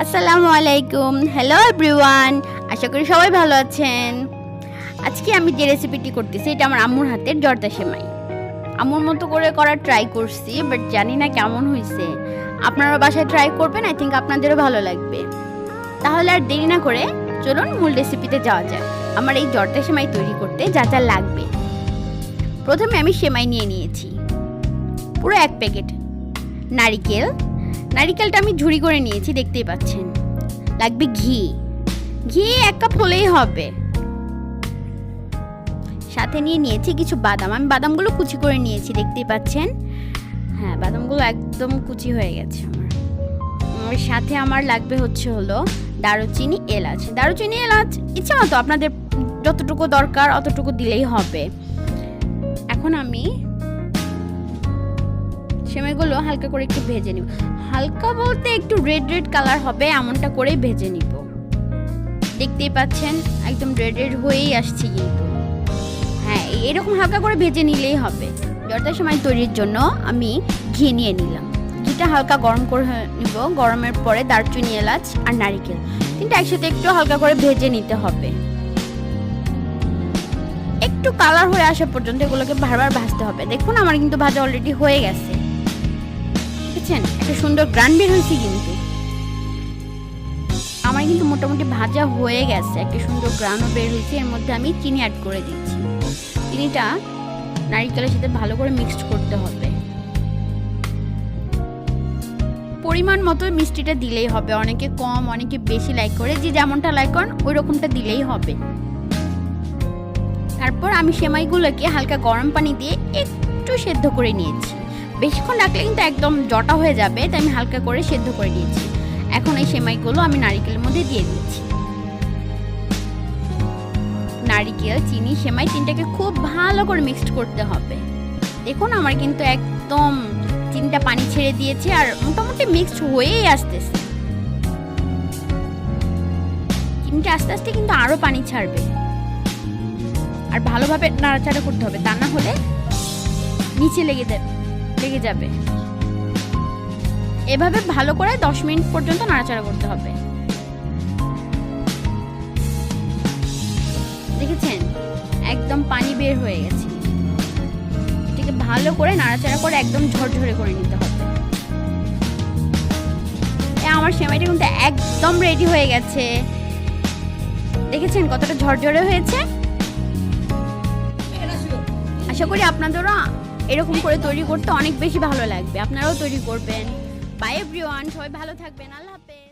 আসসালামু আলাইকুম। Hello everyone, আশা করি সবাই ভালো আছেন। আজকে আমি যে রেসিপিটি করতেছি এটা আমার আম্মুর হাতের জর্দা সেমাই। আম্মুর মতো করে করার ট্রাই করছি, বাট জানি না কেমন হয়েছে। আপনারা বাসায় ট্রাই করবেন, আই থিঙ্ক আপনাদেরও ভালো লাগবে। তাহলে আর দেরি না করে চলুন মূল রেসিপিতে যাওয়া যাক। আমার এই জর্দা সেমাই তৈরি করতে যা যা লাগবে, প্রথমে আমি সেমাই নিয়ে নিয়েছি পুরো 1 প্যাকেট। নারিকেলটা আমি ঝুরি করে নিয়েছি, দেখতেই পাচ্ছেন। লাগবে ঘি 1 কাপ হলেই হবে। সাথে নিয়ে নিয়েছি কিছু বাদাম, আমি বাদামগুলো কুচি করে নিয়েছি, দেখতেই পাচ্ছেন। হ্যাঁ, বাদামগুলো একদম কুচি হয়ে গেছে আমার। ওর সাথে আমার লাগবে হলো দারুচিনি এলাচ ইচ্ছা মতো আপনাদের যতটুকু দরকার অতটুকু দিলেই হবে। এখন আমি সেমাইগুলো হালকা করে একটু ভেজে নিব। হালকা বলতে একটু রেড কালার হবে এমনটা করে ভেজে নিব। দেখতেই পাচ্ছেন একদম রেড হয়েই আসছে কিন্তু। হ্যাঁ, এরকম হালকা করে ভেজে নিলেই হবে। জর্দা সেমাই তৈরির জন্য আমি ঘি নিয়ে নিলাম। ঘিটা হালকা গরম করে নিব। গরমের পরে দারচিনি এলাচ আর নারিকেল তিনটা একসাথে একটু হালকা করে ভেজে নিতে হবে। একটু কালার হয়ে আসা পর্যন্ত এগুলোকে বারবার ভাজতে হবে। দেখুন আমার কিন্তু ভাজা অলরেডি হয়ে গেছে। দেখছেন একটা সুন্দর গ্রান বের হয়েছে কিন্তু। আমার কিন্তু মোটামুটি ভাজা হয়ে গেছে, একটা সুন্দর গ্রানও বের হয়েছে। এর মধ্যে আমি চিনি অ্যাড করে দিচ্ছি। চিনিটা নারিকেলের সাথে ভালো করে মিক্সড করতে হবে। পরিমাণ মতো মিষ্টিটা দিলেই হবে। অনেকে কম অনেকে বেশি লাইক করে, যে যেমনটা লাইক করেন ওই রকমটা দিলেই হবে। তারপর আমি সেমাইগুলোকে হালকা গরম পানি দিয়ে একটু সেদ্ধ করে নিয়েছি। বেশিক্ষণ রাখলে কিন্তু একদম জটা হয়ে যাবে, তাই আমি হালকা করে সেদ্ধ করে নিয়েছি। এখন এই সেমাইগুলো আমি নারিকেলের মধ্যে দিয়ে দিচ্ছি। নারিকেল, চিনি, সেমাই তিনটাকে খুব ভালো করে মিক্সড করতে হবে। দেখুন আমার কিন্তু একদম চিনিটা পানি ছেড়ে দিয়েছে আর মোটামুটি মিক্সড হয়েই আসতেছে। চিনিটা আস্তে আস্তে কিন্তু আরো পানি ছাড়বে। আর ভালোভাবে নাড়াচাড়া করতে হবে, তা না হলে নিচে লেগে যাবে। এভাবে ভালো করে 10 মিনিট পর্যন্ত নাড়াচাড়া করতে হবে। দেখেছেন একদম পানি বের হয়ে গেছে। এটাকে ভালো করে নাড়াচাড়া করে একদম ঝরঝরে করে নিতে হবে। আমার সেমাইটা কিন্তু একদম রেডি হয়ে গেছে। দেখেছেন কতটা ঝরঝরে হয়েছে। আশা করি আপনাদেরও এরকম করে তৈরি করতে অনেক বেশি ভালো লাগবে। আপনারাও তৈরি করবেন। বাই এভরিওয়ান, সবাই ভালো থাকবেন। আল্লাহ হাফেজ।